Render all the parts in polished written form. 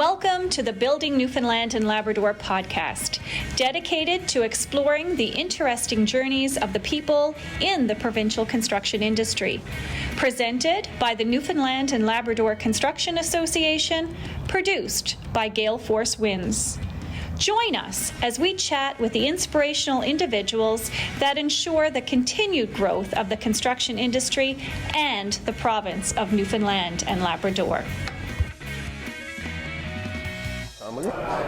Welcome to the Building Newfoundland and Labrador podcast, dedicated to exploring the interesting journeys of the people in the provincial construction industry. Presented by the Newfoundland and Labrador Construction Association, produced by Gale Force Winds. Join us as we chat with the inspirational individuals that ensure the continued growth of the construction industry and the province of Newfoundland and Labrador.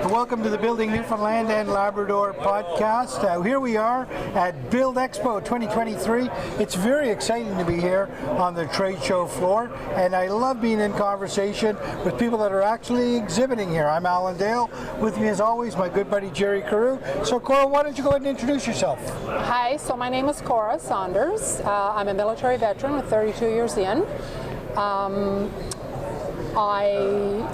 Welcome to the Building Newfoundland and Labrador podcast. Here we are at Build Expo 2023. It's very exciting to be here on the trade show floor, and I love being in conversation with people that are actually exhibiting here. I'm Alan Dale. With me as always, my good buddy Jerry Carew. So Cora, why don't you go ahead and introduce yourself? Hi, so my name is Cora Saunders. I'm a military veteran with 32 years in. I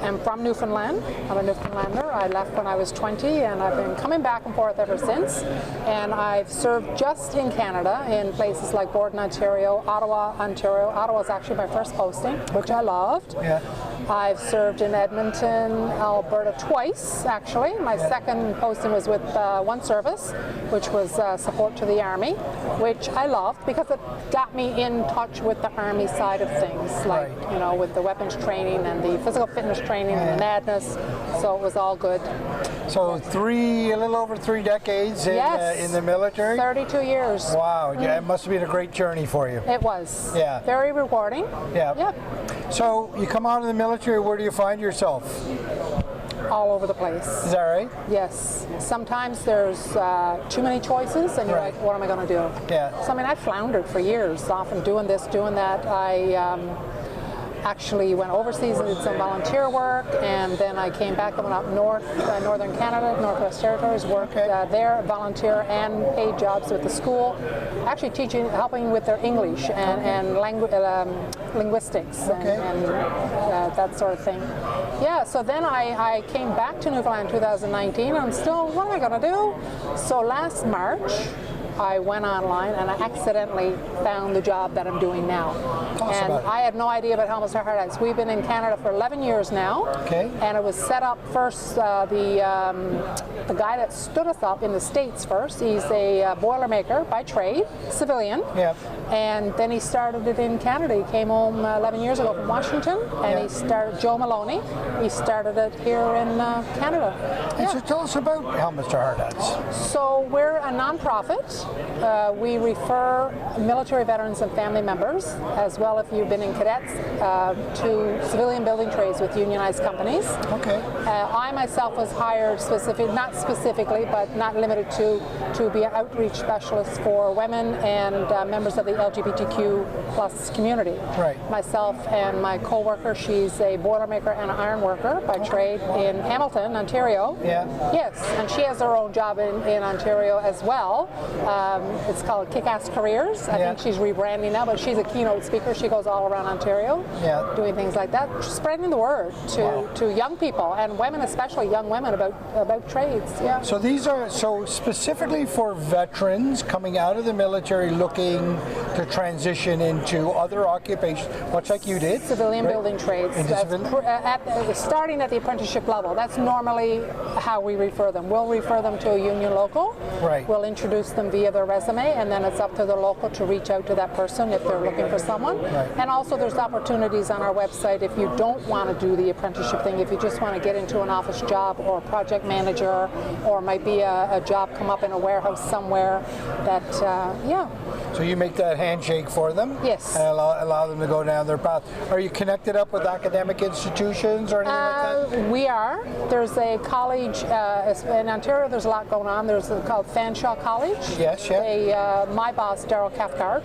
am from Newfoundland. I'm a Newfoundlander. I left when I was 20 and I've been coming back and forth ever since. And I've served just in Canada in places like Borden, Ontario, Ottawa, Ontario. Ottawa was actually my first posting, which I loved. Yeah. I've served in Edmonton, Alberta twice, actually. My second posting was with One Service, which was support to the Army, which I loved because it got me in touch with the Army side of things, like, you know, with the weapons training and the physical fitness training and the madness, so it was all good. So a little over 3 decades in the military? 32 years. Wow, yeah, it must have been a great journey for you. It was. Yeah. Very rewarding. Yeah. Yep. So you come out of the military, where do you find yourself? All over the place. Is that right? Yes. Sometimes there's too many choices and you're like, what am I going to do? Yeah. So I mean, I floundered for years, often doing this, doing that. I actually went overseas and did some volunteer work, and then I came back and went up north, northern Canada, Northwest Territories, worked there, volunteer and paid jobs with the school, actually teaching, helping with their English and linguistics and that sort of thing. Yeah, so then I came back to Newfoundland in 2019, and I'm still, what am I going to do? So last March, I went online and I accidentally found the job that I'm doing now. And I had no idea about Helmets to Hard Hats. We've been in Canada for 11 years now. Okay. And it was set up first, the guy that stood us up in the States first, he's a Boilermaker by trade, civilian. Yeah. And then he started it in Canada. He came home 11 years ago from Washington, and he started, Joe Maloney, he started it here in Canada. And so tell us about Helmets to Hard Hats. So we're a non-profit. We refer military veterans and family members, as well if you've been in cadets, to civilian building trades with unionized companies. Okay. I myself was hired not specifically, but not limited to be an outreach specialist for women and members of the LGBTQ plus community. Right. Myself and my co-worker, she's a Boilermaker and an iron worker by trade in Hamilton, Ontario. Yeah. Yes, and she has her own job in Ontario as well. It's called Kick-Ass Careers. I think she's rebranding now, but she's a keynote speaker. She goes all around Ontario doing things like that, spreading the word to young people and women, especially young women, about trades. Yeah. So these are specifically for veterans coming out of the military looking to transition into other occupations, much like you did. Civilian building trades. Starting at the apprenticeship level. That's normally how we refer them. We'll refer them to a union local. Right. We'll introduce them via their resume, and then it's up to the local to reach out to that person if they're looking for someone. Right. And also there's opportunities on our website if you don't want to do the apprenticeship thing, if you just want to get into an office job or a project manager, or might be a job come up in a warehouse somewhere that, So you make that handshake for them? Yes. And allow them to go down their path. Are you connected up with academic institutions or anything like that? We are. There's a college in Ontario. There's a lot going on. There's called Fanshawe College. Yes, yeah. My boss, Daryl Cathcart,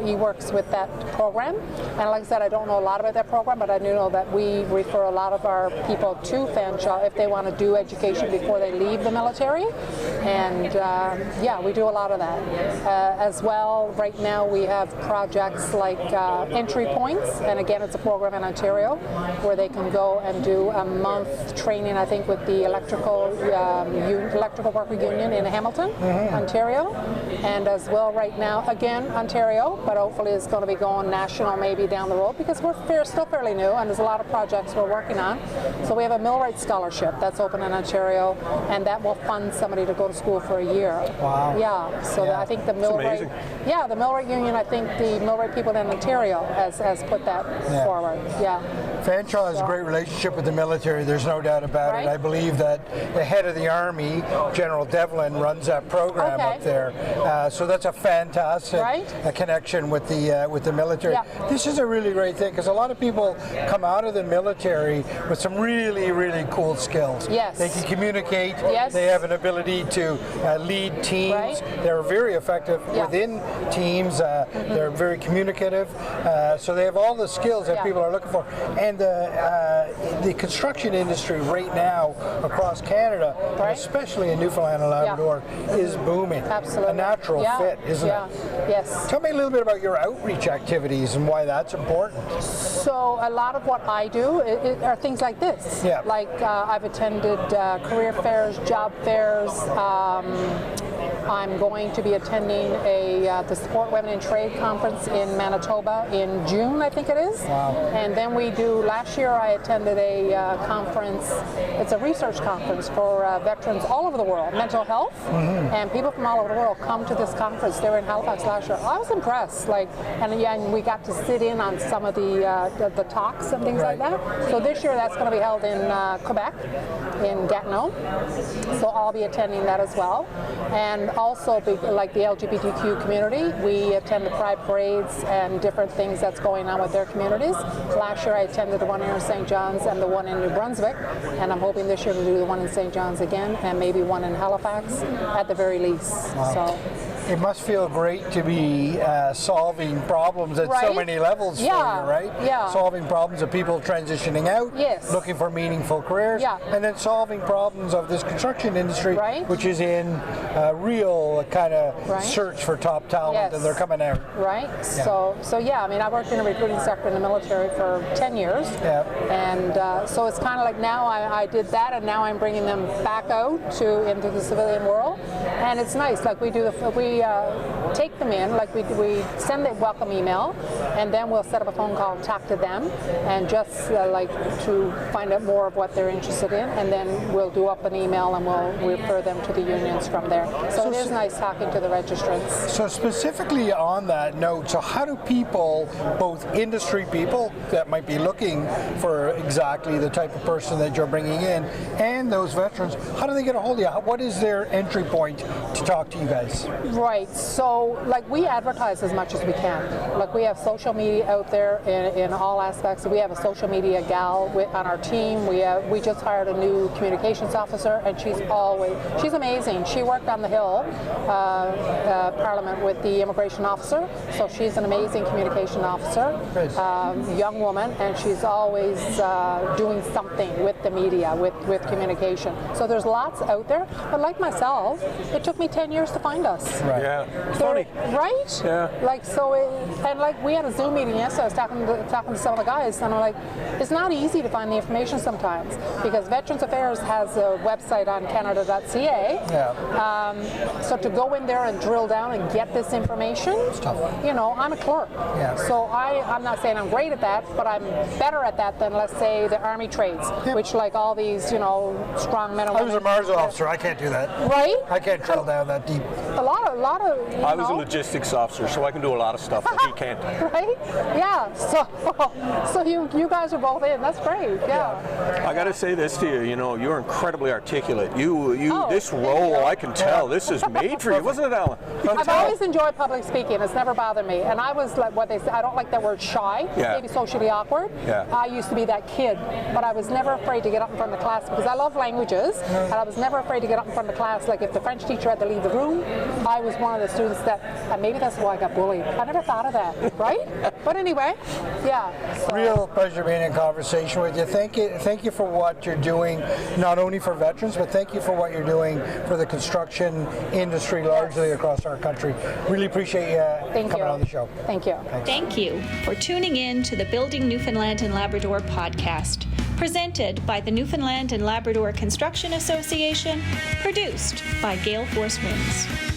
he works with that program. And like I said, I don't know a lot about that program, but I do know that we refer a lot of our people to Fanshawe if they want to do education before they leave the military. And we do a lot of that. As well, right now we have projects like Entry Points, and again it's a program in Ontario where they can go and do a month training, I think, with the electrical worker union in Hamilton, Ontario, and as well right now, again, Ontario, but hopefully it's going to be going national maybe down the road because we're still fairly new and there's a lot of projects we're working on. So we have a millwright scholarship that's open in Ontario, and that will fund somebody to go to school for a year. Wow. Yeah, so I think the millwright, the millwright union, I think the millwright people in Ontario has put that forward. Yeah. Fanshawe has a great relationship with the military, there's no doubt about it. I believe that the head of the Army, General Devlin, runs that program up there. So that's a fantastic connection with the military. Yeah. This is a really great thing because a lot of people come out of the military with some really, really cool skills. Yes. They can communicate. Yes. They have an ability to lead teams. They're very effective within teams. They're very communicative. So they have all the skills that people are looking for. And the construction industry right now across Canada, especially in Newfoundland and Labrador, is booming. Absolutely. A natural fit, isn't it? Yes. Tell me a little bit about your outreach activities and why that's important. So a lot of what I do are things like this. Yeah. Like I've attended career fairs, job fairs. I'm going to be attending the Support Women in Trade Conference in Manitoba in June, I think it is. Wow. And then last year I attended a conference, it's a research conference for veterans all over the world, mental health, and people from all over the world come to this conference. They were in Halifax last year. I was impressed, and we got to sit in on some of the talks and things like that. So this year that's going to be held in Quebec, in Gatineau. So I'll be attending that as well. And also, like the LGBTQ community, we attend the Pride parades and different things that's going on with their communities. Last year I attended the one here in St. John's and the one in New Brunswick, and I'm hoping this year to do the one in St. John's again, and maybe one in Halifax at the very least. Wow. So it must feel great to be solving problems at so many levels for you, right? Yeah. Solving problems of people transitioning out, looking for meaningful careers, and then solving problems of this construction industry, which is in real kind of search for top talent, and they're coming out. Right. Yeah. So yeah, I mean, I worked in the recruiting sector in the military for 10 years, and so it's kind of like now I did that, and now I'm bringing them back out into the civilian world, and it's nice. Like we take them in, like we send a welcome email, and then we'll set up a phone call and talk to them, and just like to find out more of what they're interested in, and then we'll do up an email and we'll refer them to the unions from there. So it is nice talking to the registrants. So specifically on that note, so how do people, both industry people that might be looking for exactly the type of person that you're bringing in, and those veterans, how do they get a hold of you? What is their entry point to talk to you guys? Right, so like we advertise as much as we can. Like we have social media out there in all aspects. We have a social media gal on our team. We just hired a new communications officer, and she's amazing. She worked on the Hill Parliament with the immigration officer, so she's an amazing communication officer, young woman, and she's always doing something with the media, with communication. So there's lots out there, but like myself, it took me 10 years to find us. Right. Yeah, funny. Right? Yeah. Like so, and like we had a Zoom meeting yesterday. I was talking to some of the guys, and I'm like, it's not easy to find the information sometimes because Veterans Affairs has a website on Canada.ca. Yeah. So to go in there and drill down and get this information, it's tough. You know, I'm a clerk. Yeah. So I'm not saying I'm great at that, but I'm better at that than, let's say, the Army trades, which like all these, you know, strong men and women. I was a Mars officer. I can't do that. Right? I can't drill down that deep. A lot of. I was a logistics officer, so I can do a lot of stuff that he can't. Right? Yeah. So you guys are both in. That's great. Yeah. I got to say this to you. You know, you're incredibly articulate. This role, I can tell, this is made for you, wasn't it, Alan? I've always enjoyed public speaking. It's never bothered me. And I was like what they say. I don't like that word shy. Maybe socially awkward. Yeah. I used to be that kid, but I was never afraid to get up in front of the class because I love languages, and I was never afraid to get up in front of the class. Like if the French teacher had to leave the room, I was one of the students that, and maybe that's why I got bullied. I never thought of that, right? But anyway, yeah. So. Real pleasure being in conversation with you. Thank you for what you're doing, not only for veterans, but thank you for what you're doing for the construction industry largely across our country. Really appreciate you coming on the show. Thank you. Thanks. Thank you for tuning in to the Building Newfoundland and Labrador podcast. Presented by the Newfoundland and Labrador Construction Association. Produced by Gale Force Winds.